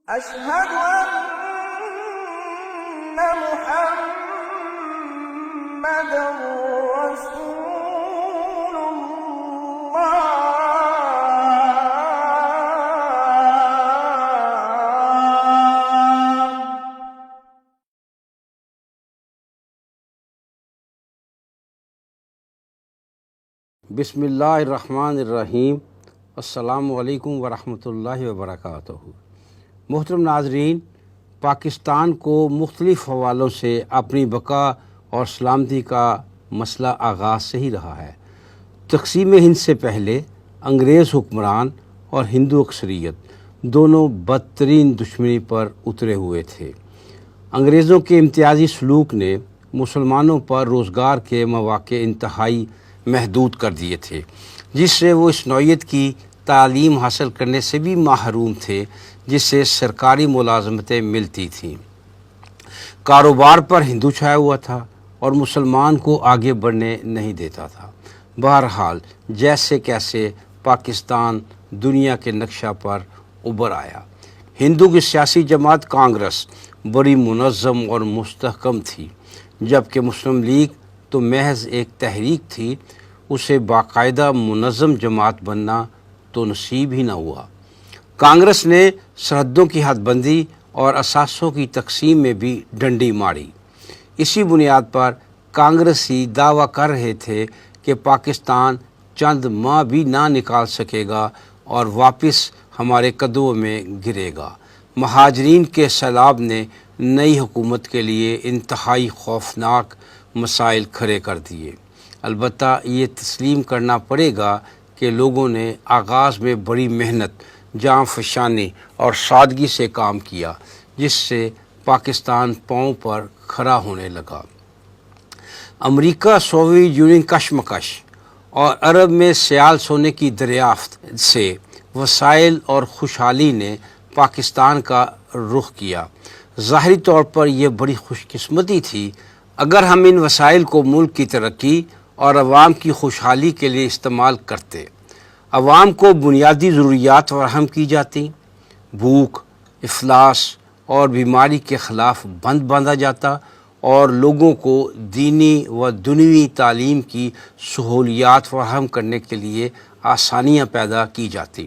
أشهد أن محمد رسول الله. بسم اللہ الرحمن الرحیم. السلام علیکم ورحمۃ اللہ وبرکاتہ. محترم ناظرین، پاکستان کو مختلف حوالوں سے اپنی بقا اور سلامتی کا مسئلہ آغاز سے ہی رہا ہے. تقسیم ہند سے پہلے انگریز حکمران اور ہندو اکثریت دونوں بدترین دشمنی پر اترے ہوئے تھے. انگریزوں کے امتیازی سلوک نے مسلمانوں پر روزگار کے مواقع انتہائی محدود کر دیے تھے، جس سے وہ اس نوعیت کی تعلیم حاصل کرنے سے بھی محروم تھے جس سے سرکاری ملازمتیں ملتی تھیں. کاروبار پر ہندو چھایا ہوا تھا اور مسلمان کو آگے بڑھنے نہیں دیتا تھا. بہرحال جیسے کیسے پاکستان دنیا کے نقشہ پر ابھر آیا. ہندو کی سیاسی جماعت کانگریس بڑی منظم اور مستحکم تھی، جبکہ مسلم لیگ تو محض ایک تحریک تھی. اسے باقاعدہ منظم جماعت بننا تو نصیب ہی نہ ہوا. کانگریس نے سرحدوں کی حد بندی اور اثاثوں کی تقسیم میں بھی ڈنڈی ماری. اسی بنیاد پر کانگریسی دعویٰ کر رہے تھے کہ پاکستان چند ماہ بھی نہ نکال سکے گا اور واپس ہمارے قدموں میں گرے گا. مہاجرین کے سیلاب نے نئی حکومت کے لیے انتہائی خوفناک مسائل کھڑے کر دیے. البتہ یہ تسلیم کرنا پڑے گا کہ لوگوں نے آغاز میں بڑی محنت، جاں فشانی اور سادگی سے کام کیا، جس سے پاکستان پاؤں پر کھڑا ہونے لگا. امریکہ سوویت یونین کشمکش اور عرب میں سیال سونے کی دریافت سے وسائل اور خوشحالی نے پاکستان کا رخ کیا. ظاہری طور پر یہ بڑی خوش قسمتی تھی. اگر ہم ان وسائل کو ملک کی ترقی اور عوام کی خوشحالی کے لیے استعمال کرتے، عوام کو بنیادی ضروریات فراہم کی جاتی، بھوک، افلاس اور بیماری کے خلاف بند باندھا جاتا اور لوگوں کو دینی و دنیوی تعلیم کی سہولیات فراہم کرنے کے لیے آسانیاں پیدا کی جاتی،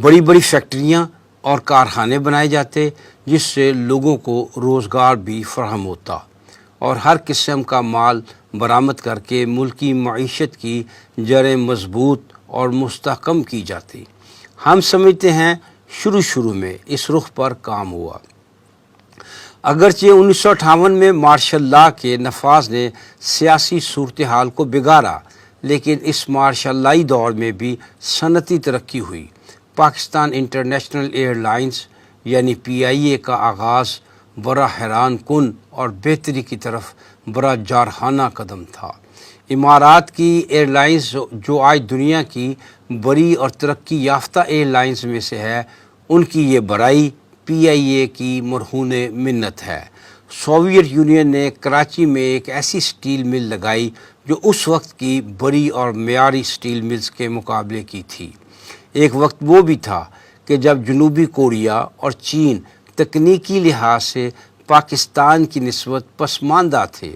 بڑی بڑی فیکٹریاں اور کارخانے بنائے جاتے جس سے لوگوں کو روزگار بھی فراہم ہوتا اور ہر قسم کا مال برآمد کر کے ملکی معیشت کی جڑیں مضبوط اور مستحکم کی جاتی. ہم سمجھتے ہیں شروع میں اس رخ پر کام ہوا. اگرچہ 1958 میں مارشل لا کے نفاذ نے سیاسی صورتحال کو بگاڑا، لیکن اس مارشل لائی دور میں بھی صنعتی ترقی ہوئی. پاکستان انٹرنیشنل ایئر لائنز یعنی PIA کا آغاز بڑا حیران کن اور بہتری کی طرف بڑا جارحانہ قدم تھا. امارات کی ایئر لائنز جو آج دنیا کی بڑی اور ترقی یافتہ ایئر لائنز میں سے ہے، ان کی یہ بڑائی PIA کی مرہون منت ہے. سوویت یونین نے کراچی میں ایک ایسی سٹیل مل لگائی جو اس وقت کی بڑی اور معیاری سٹیل ملز کے مقابلے کی تھی. ایک وقت وہ بھی تھا کہ جب جنوبی کوریا اور چین تکنیکی لحاظ سے پاکستان کی نسبت پسماندہ تھے.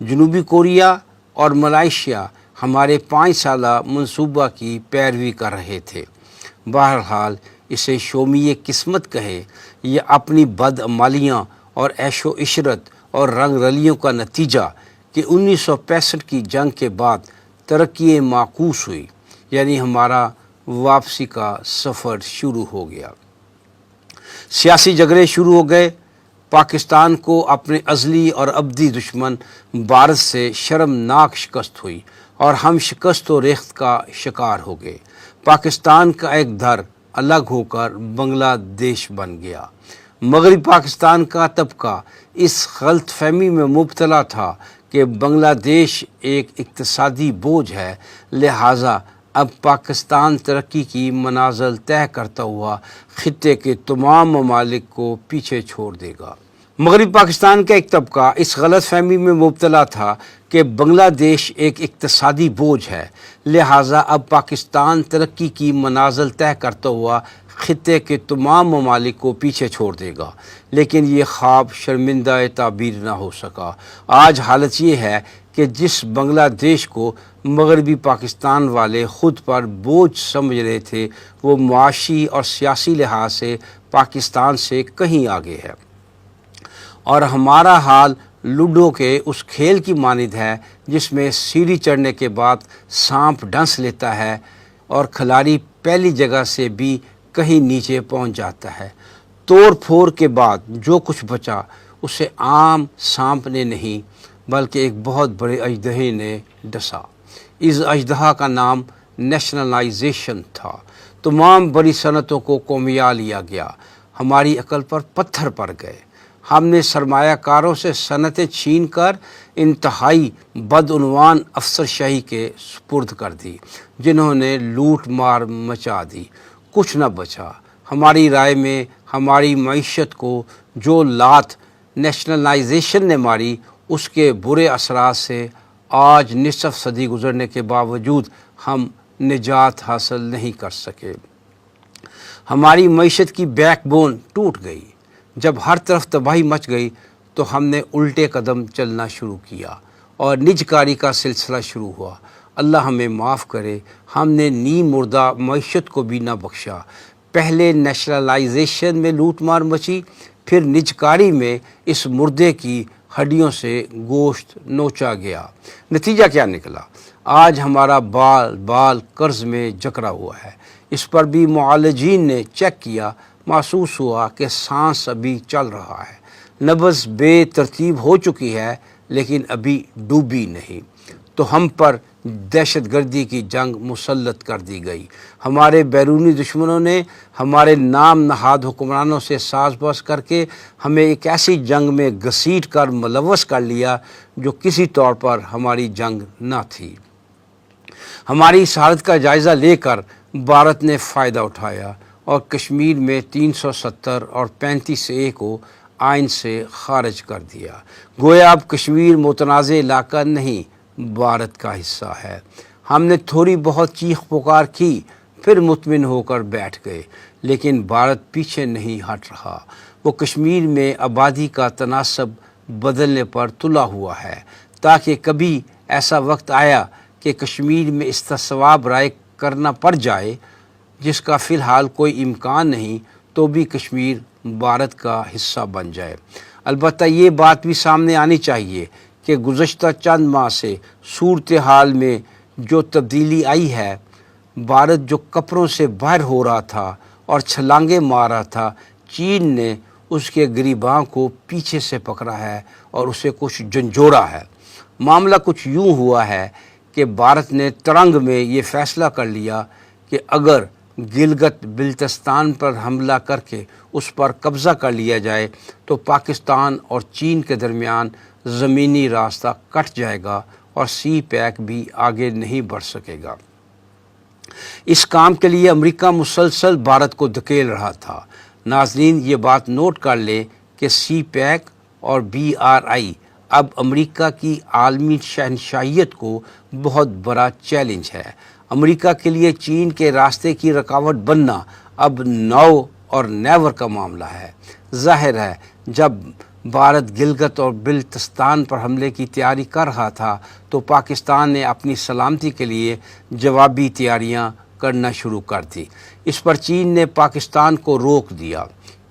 جنوبی کوریا اور ملائیشیا ہمارے 5 سالہ منصوبہ کی پیروی کر رہے تھے. بہرحال اسے شومی قسمت کہے یا اپنی بدعمالیاں اور عیش و عشرت اور رنگ رلیوں کا نتیجہ کہ 1965 کی جنگ کے بعد ترقی معکوس ہوئی، یعنی ہمارا واپسی کا سفر شروع ہو گیا. سیاسی جھگڑے شروع ہو گئے. پاکستان کو اپنے ازلی اور ابدی دشمن بھارت سے شرمناک شکست ہوئی اور ہم شکست و ریخت کا شکار ہو گئے. پاکستان کا ایک دھر الگ ہو کر بنگلہ دیش بن گیا. مغربی پاکستان کا طبقہ اس غلط فہمی میں مبتلا تھا کہ بنگلہ دیش ایک اقتصادی بوجھ ہے، لہٰذا اب پاکستان ترقی کی منازل طے کرتا ہوا خطے کے تمام ممالک کو پیچھے چھوڑ دے گا. مغربی پاکستان کا ایک طبقہ اس غلط فہمی میں مبتلا تھا کہ بنگلہ دیش ایک اقتصادی بوجھ ہے، لہٰذا اب پاکستان ترقی کی منازل طے کرتا ہوا خطے کے تمام ممالک کو پیچھے چھوڑ دے گا، لیکن یہ خواب شرمندہ تعبیر نہ ہو سکا۔ آج حالت یہ ہے کہ جس بنگلہ دیش کو مغربی پاکستان والے خود پر بوجھ سمجھ رہے تھے، وہ معاشی اور سیاسی لحاظ سے پاکستان سے کہیں آگے ہے، اور ہمارا حال لوڈو کے اس کھیل کی مانند ہے جس میں سیڑھی چڑھنے کے بعد سانپ ڈنس لیتا ہے اور کھلاڑی پہلی جگہ سے بھی کہیں نیچے پہنچ جاتا ہے۔ توڑ پھوڑ کے بعد جو کچھ بچا اسے عام سانپ نے نہیں بلکہ ایک بہت بڑے اژدہے نے ڈسا۔ اس اژدہا کا نام نیشنلائزیشن تھا۔ تمام بڑی صنعتوں کو قومیہ لیا گیا، ہماری عقل پر پتھر پڑ گئے۔ ہم نے سرمایہ کاروں سے صنعتیں چھین کر انتہائی بدعنوان افسرشاہی کے سپرد کر دی، جنہوں نے لوٹ مار مچا دی۔ کچھ نہ بچا۔ ہماری رائے میں ہماری معیشت کو جو لات نیشنلائزیشن نے ماری، اس کے برے اثرات سے آج نصف صدی گزرنے کے باوجود ہم نجات حاصل نہیں کر سکے۔ ہماری معیشت کی بیک بون ٹوٹ گئی۔ جب ہر طرف تباہی مچ گئی تو ہم نے الٹے قدم چلنا شروع کیا اور نج کاری کا سلسلہ شروع ہوا۔ اللہ ہمیں معاف کرے، ہم نے نیم مردہ معیشت کو بھی نہ بخشا۔ پہلے نیشنلائزیشن میں لوٹ مار مچی، پھر نج کاری میں اس مردے کی ہڈیوں سے گوشت نوچا گیا۔ نتیجہ کیا نکلا؟ آج ہمارا بال بال قرض میں جکڑا ہوا ہے۔ اس پر بھی معالجین نے چیک کیا، محسوس ہوا کہ سانس ابھی چل رہا ہے، نبض بے ترتیب ہو چکی ہے لیکن ابھی ڈوبی نہیں۔ تو ہم پر دہشت گردی کی جنگ مسلط کر دی گئی۔ ہمارے بیرونی دشمنوں نے ہمارے نام نہاد حکمرانوں سے ساز باز کر کے ہمیں ایک ایسی جنگ میں گھسیٹ کر ملوث کر لیا جو کسی طور پر ہماری جنگ نہ تھی۔ ہماری اس حالت کا جائزہ لے کر بھارت نے فائدہ اٹھایا اور کشمیر میں 370 اور 35A کو آئین سے خارج کر دیا۔ گویا اب کشمیر متنازع علاقہ نہیں، بھارت کا حصہ ہے۔ ہم نے تھوڑی بہت چیخ پکار کی، پھر مطمئن ہو کر بیٹھ گئے، لیکن بھارت پیچھے نہیں ہٹ رہا۔ وہ کشمیر میں آبادی کا تناسب بدلنے پر تلا ہوا ہے، تاکہ کبھی ایسا وقت آیا کہ کشمیر میں استصواب رائے کرنا پڑ جائے، جس کا فی الحال کوئی امکان نہیں، تو بھی کشمیر بھارت کا حصہ بن جائے۔ البتہ یہ بات بھی سامنے آنی چاہیے کہ گزشتہ چند ماہ سے صورتحال میں جو تبدیلی آئی ہے، بھارت جو کپڑوں سے باہر ہو رہا تھا اور چھلانگیں مار رہا تھا، چین نے اس کے گریباں کو پیچھے سے پکڑا ہے اور اسے کچھ جھنجھوڑا ہے۔ معاملہ کچھ یوں ہوا ہے کہ بھارت نے ترنگ میں یہ فیصلہ کر لیا کہ اگر گلگت بلتستان پر حملہ کر کے اس پر قبضہ کر لیا جائے تو پاکستان اور چین کے درمیان زمینی راستہ کٹ جائے گا اور سی پیک بھی آگے نہیں بڑھ سکے گا۔ اس کام کے لیے امریکہ مسلسل بھارت کو دھکیل رہا تھا۔ ناظرین، یہ بات نوٹ کر لیں کہ سی پیک اور BRI اب امریکہ کی عالمی شہنشاہیت کو بہت بڑا چیلنج ہے۔ امریکہ کے لیے چین کے راستے کی رکاوٹ بننا اب نو اور نیور کا معاملہ ہے۔ ظاہر ہے جب بھارت گلگت اور بلتستان پر حملے کی تیاری کر رہا تھا تو پاکستان نے اپنی سلامتی کے لیے جوابی تیاریاں کرنا شروع کر دی۔ اس پر چین نے پاکستان کو روک دیا،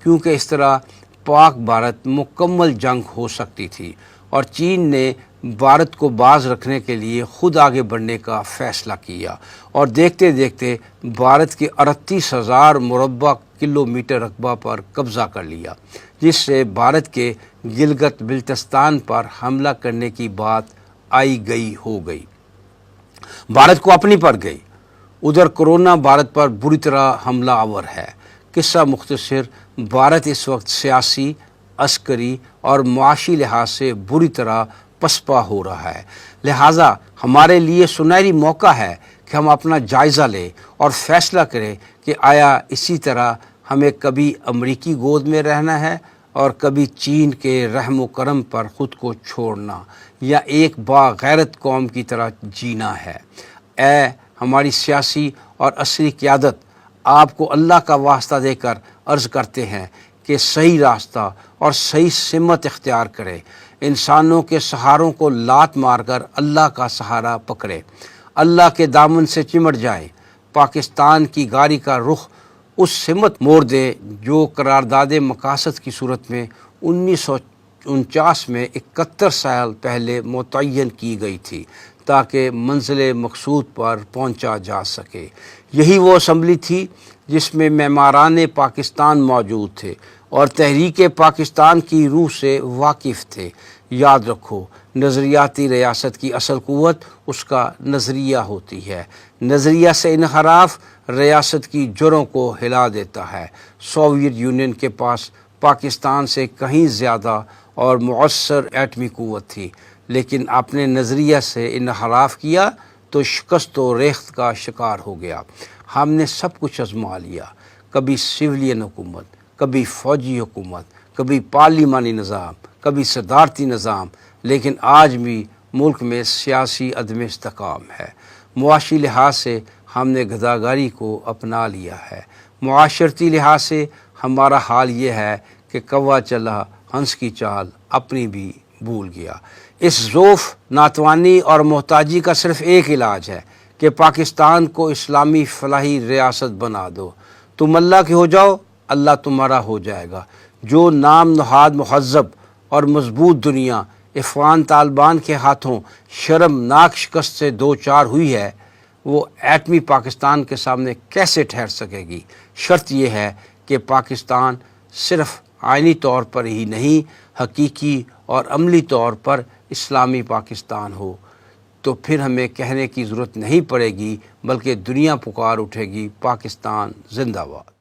کیونکہ اس طرح پاک بھارت مکمل جنگ ہو سکتی تھی، اور چین نے بھارت کو باز رکھنے کے لیے خود آگے بڑھنے کا فیصلہ کیا اور دیکھتے دیکھتے بھارت کے 38,000 مربع کلومیٹر رقبہ پر قبضہ کر لیا، جس سے بھارت کے گلگت بلتستان پر حملہ کرنے کی بات آئی گئی ہو گئی۔ بھارت کو اپنی پڑ گئی۔ ادھر کورونا بھارت پر بری طرح حملہ آور ہے۔ قصہ مختصر، بھارت اس وقت سیاسی، عسکری اور معاشی لحاظ سے بری طرح پسپا ہو رہا ہے۔ لہٰذا ہمارے لیے سنہری موقع ہے کہ ہم اپنا جائزہ لیں اور فیصلہ کریں کہ آیا اسی طرح ہمیں کبھی امریکی گود میں رہنا ہے اور کبھی چین کے رحم و کرم پر خود کو چھوڑنا، یا ایک باغیرت قوم کی طرح جینا ہے۔ اے ہماری سیاسی اور عسکری قیادت، آپ کو اللہ کا واسطہ دے کر عرض کرتے ہیں کہ صحیح راستہ اور صحیح سمت اختیار کرے، انسانوں کے سہاروں کو لات مار کر اللہ کا سہارا پکڑے، اللہ کے دامن سے چمٹ جائے، پاکستان کی گاڑی کا رخ اس سمت موڑ دے جو قرارداد مقاصد کی صورت میں 1949 میں 71 سال پہلے متعین کی گئی تھی تاکہ منزل مقصود پر پہنچا جا سکے۔ یہی وہ اسمبلی تھی جس میں معماران پاکستان موجود تھے اور تحریک پاکستان کی روح سے واقف تھے۔ یاد رکھو، نظریاتی ریاست کی اصل قوت اس کا نظریہ ہوتی ہے۔ نظریہ سے انحراف ریاست کی جڑوں کو ہلا دیتا ہے۔ سوویت یونین کے پاس پاکستان سے کہیں زیادہ اور مؤثر ایٹمی قوت تھی، لیکن اپنے نظریہ سے انحراف کیا تو شکست و ریخت کا شکار ہو گیا۔ ہم نے سب کچھ آزما لیا، کبھی سویلین حکومت، کبھی فوجی حکومت، کبھی پارلیمانی نظام، کبھی صدارتی نظام، لیکن آج بھی ملک میں سیاسی عدم استحکام ہے۔ معاشی لحاظ سے ہم نے گداگاری کو اپنا لیا ہے۔ معاشرتی لحاظ سے ہمارا حال یہ ہے کہ کوا چلا ہنس کی چال اپنی بھی بھول گیا۔ اس ضعف، ناتوانی اور محتاجی کا صرف ایک علاج ہے کہ پاکستان کو اسلامی فلاحی ریاست بنا دو۔ تم اللہ کے ہو جاؤ، اللہ تمہارا ہو جائے گا۔ جو نام نہاد مہذب اور مضبوط دنیا افغان طالبان کے ہاتھوں شرمناک شکست سے دوچار ہوئی ہے، وہ ایٹمی پاکستان کے سامنے کیسے ٹھہر سکے گی؟ شرط یہ ہے کہ پاکستان صرف آئینی طور پر ہی نہیں، حقیقی اور عملی طور پر اسلامی پاکستان ہو، تو پھر ہمیں کہنے کی ضرورت نہیں پڑے گی، بلکہ دنیا پکار اٹھے گی، پاکستان زندہ باد۔